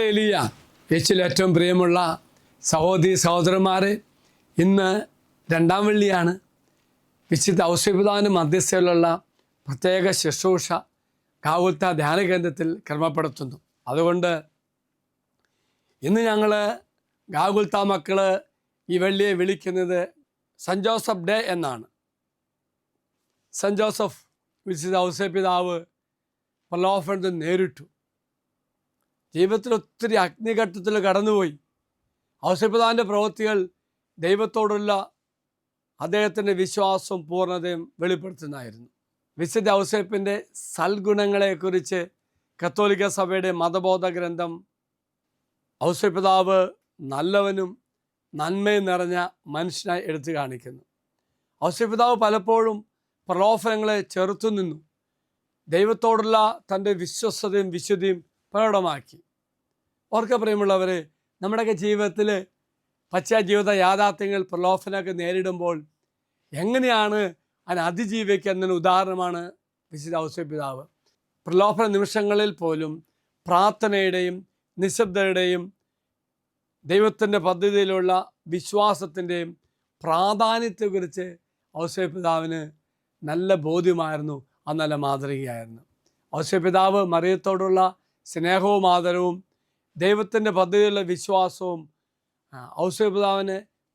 Hallelujah. യേശുവിൽ ഏറ്റവും പ്രിയമുള്ള സഹോദരി സഹോദരന്മാരെ, ഇന്ന് രണ്ടാം വെള്ളിയാണ്. വിശുദ്ധ ഔസേപ്പിതാവിൻ്റെ മധ്യസ്ഥയിലുള്ള പ്രത്യേക ശുശ്രൂഷ ഗാഗുൽത്ത ധ്യാന കേന്ദ്രത്തിൽ ക്രമപ്പെടുത്തുന്നു. അതുകൊണ്ട് ഇന്ന് ഞങ്ങൾ ഗാഗുൽത്ത മക്കൾ ഈ വെള്ളിയെ വിളിക്കുന്നത് സെൻറ്റ് ജോസഫ് ഡേ എന്നാണ്. സെൻറ്റ് ജോസഫ് വിശുദ്ധ ഔസേപ്പിതാവ് പ്രലോഭനത്തിൽ നേരിട്ടു. ജീവിതത്തിൽ ഒത്തിരി അഗ്നിഘട്ടത്തിൽ കടന്നുപോയി. ഔസേപ്പിതാവിൻ്റെ പ്രവൃത്തികൾ ദൈവത്തോടുള്ള അദ്ദേഹത്തിൻ്റെ വിശ്വാസവും പൂർണ്ണതയും വെളിപ്പെടുത്തുന്നതായിരുന്നു. വിശുദ്ധ ഔസേപ്പിൻ്റെ സൽഗുണങ്ങളെക്കുറിച്ച് കത്തോലിക്ക സഭയുടെ മതബോധ ഗ്രന്ഥം ഔസേപ്പിതാവ് നല്ലവനും നന്മയും നിറഞ്ഞ മനുഷ്യനായി എടുത്തു കാണിക്കുന്നു. ഔസേപ്പിതാവ് പലപ്പോഴും പ്രലോഭനങ്ങളെ ചെറുത്തു നിന്നു. ദൈവത്തോടുള്ള തൻ്റെ വിശ്വസ്തതയും വിശുദ്ധിയും പ്രകടമാക്കി. ഓർക്ക പ്രിയമുള്ളവരെ, നമ്മുടെയൊക്കെ ജീവിതത്തിൽ പശ്ചാജീവിത യാഥാർത്ഥ്യങ്ങൾ പ്രലോഭനമൊക്കെ നേരിടുമ്പോൾ എങ്ങനെയാണ് അതിനെ അതിജീവിക്കുക എന്നതിന് ഉദാഹരണമാണ് വിശുദ്ധ ഔസേപ്പിതാവ്. പ്രലോഭന നിമിഷങ്ങളിൽ പോലും പ്രാർത്ഥനയുടെയും നിശബ്ദതയുടെയും ദൈവത്തിൻ്റെ പദ്ധതിയിലുള്ള വിശ്വാസത്തിൻ്റെയും പ്രാധാന്യത്തെക്കുറിച്ച് ഔസേപ്പിതാവിന് നല്ല ബോധ്യമായിരുന്നു. അത് നല്ല മാതൃകയായിരുന്നു. ഔസേപ്പിതാവ് മറിയത്തോടുള്ള സ്നേഹവും ആദരവും ദൈവത്തിൻ്റെ പദ്ധതിയിലുള്ള വിശ്വാസവും ഔസേപ്പിതാവിന്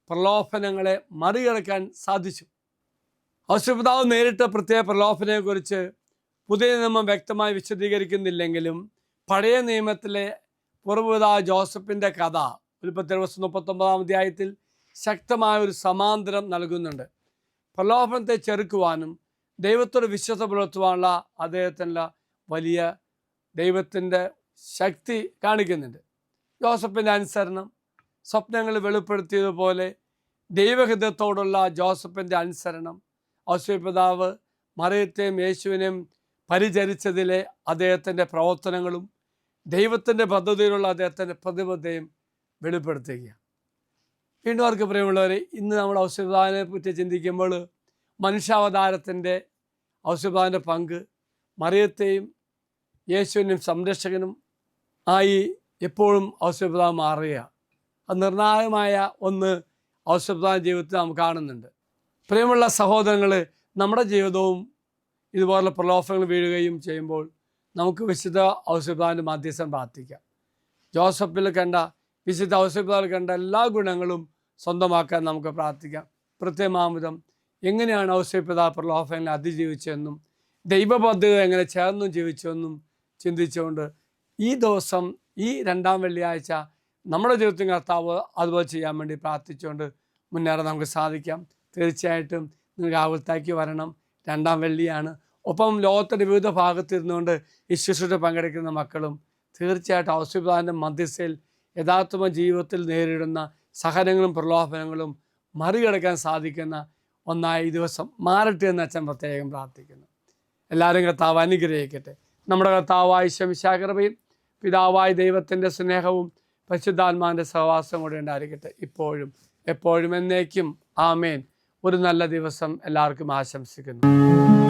പ്രലോഭനങ്ങളെ മറികടക്കാൻ സാധിച്ചു. ഔസേപ്പിതാവ് നേരിട്ട പ്രത്യേക പ്രലോഭനയെക്കുറിച്ച് പുതിയ നിയമം വ്യക്തമായി വിശദീകരിക്കുന്നില്ലെങ്കിലും പഴയ നിയമത്തിലെ പൂർവ്വപിതാവ് ജോസഫിൻ്റെ കഥ ഉൽപ്പത്തി 39 അധ്യായത്തിൽ ശക്തമായ ഒരു സമാന്തരം നൽകുന്നുണ്ട്. പ്രലോഭനത്തെ ചെറുക്കുവാനും ദൈവത്തോട് വിശ്വാസം പുലർത്തുവാനുള്ള അദ്ദേഹത്തിനുള്ള വലിയ ദൈവത്തിൻ്റെ ശക്തി കാണിക്കുന്നുണ്ട്. ജോസഫിൻ്റെ അനുസരണം, സ്വപ്നങ്ങൾ വെളിപ്പെടുത്തിയതുപോലെ ദൈവഹിതത്തോടുള്ള ജോസഫിൻ്റെ അനുസരണം, ഔസേപ്പിതാവ് മറിയത്തെയും യേശുവിനെയും പരിചരിച്ചതിലെ അദ്ദേഹത്തിൻ്റെ പ്രവർത്തനങ്ങളും ദൈവത്തിൻ്റെ പദ്ധതിയിലുള്ള അദ്ദേഹത്തിൻ്റെ പ്രതിബദ്ധതയും വെളിപ്പെടുത്തുകയാണ്. വീണ്ടും അവർക്ക് പ്രിയമുള്ളവരെ, ഇന്ന് നമ്മൾ ഔസേപ്പിതാവിനെ പറ്റി ചിന്തിക്കുമ്പോൾ മനുഷ്യാവതാരത്തിൻ്റെ ഔസേപ്പിതാവിൻ്റെ പങ്ക്, മറിയത്തെയും യേശുവിനും സംരക്ഷകനും ആയി എപ്പോഴും ഔസേപ്പിതാവ് മാറുക, അത് നിർണായകമായ ഒന്ന് ഔസേപ്പിതാവിൻ്റെ ജീവിതത്തിൽ നാം കാണുന്നുണ്ട്. പ്രിയമുള്ള സഹോദരങ്ങൾ, നമ്മുടെ ജീവിതവും ഇതുപോലുള്ള പ്രലോഭനങ്ങൾ വീഴുകയും ചെയ്യുമ്പോൾ നമുക്ക് വിശുദ്ധ ഔസേപ്പിതാവിൻ്റെ മധ്യസ്ഥം പ്രാർത്ഥിക്കാം. ജോസഫിൽ കണ്ട, വിശുദ്ധ ഔസേപ്പിതാവിൽ കണ്ട എല്ലാ ഗുണങ്ങളും സ്വന്തമാക്കാൻ നമുക്ക് പ്രാർത്ഥിക്കാം. പ്രത്യേകമാംവിധം എങ്ങനെയാണ് ഔസേപ്പിതാവ് പ്രലോഭനങ്ങളെ അതിജീവിച്ചതെന്നും ദൈവപദ്ധതി എങ്ങനെ ചേർന്നും ജീവിച്ചുവെന്നും ചിന്തിച്ചുകൊണ്ട് ഈ ദിവസം, ഈ രണ്ടാം വെള്ളിയാഴ്ച നമ്മുടെ ജീവിതത്തിൽ കർത്താവ് അതുപോലെ ചെയ്യാൻ വേണ്ടി പ്രാർത്ഥിച്ചുകൊണ്ട് മുന്നേറാൻ നമുക്ക് സാധിക്കാം. തീർച്ചയായിട്ടും നിങ്ങൾ ഗാഗുൽത്തായ്ക്ക് വരണം. രണ്ടാം വെള്ളിയാണ്. ഒപ്പം ലോകത്തിൻ്റെ വിവിധ ഭാഗത്തിരുന്നുകൊണ്ട് ഈ ശുശ്രൂഷ പങ്കെടുക്കുന്ന മക്കളും തീർച്ചയായിട്ടും ഔസേപ്പിതാവിൻ്റെ മധ്യസ്ഥയിൽ യഥാർത്ഥമായ ജീവിതത്തിൽ നേരിടുന്ന സഹനങ്ങളും പ്രലോഭനങ്ങളും മറികടക്കാൻ സാധിക്കുന്ന ഒന്നായി ഈ ദിവസം മാറട്ടെ എന്ന് അച്ഛൻ പ്രത്യേകം പ്രാർത്ഥിക്കുന്നു. എല്ലാവരും കർത്താവ് അനുഗ്രഹിക്കട്ടെ. നമ്മുടെ കർത്താവായ ശമിശാകൃപയും പിതാവായ ദൈവത്തിൻ്റെ സ്നേഹവും പരിശുദ്ധാത്മാവിൻ്റെ സഹവാസം കൂടെ ഉണ്ടായിരിക്കട്ടെ, ഇപ്പോഴും എപ്പോഴും എന്നേക്കും. ആമേൻ. ഒരു നല്ല ദിവസം എല്ലാവർക്കും ആശംസിക്കുന്നു.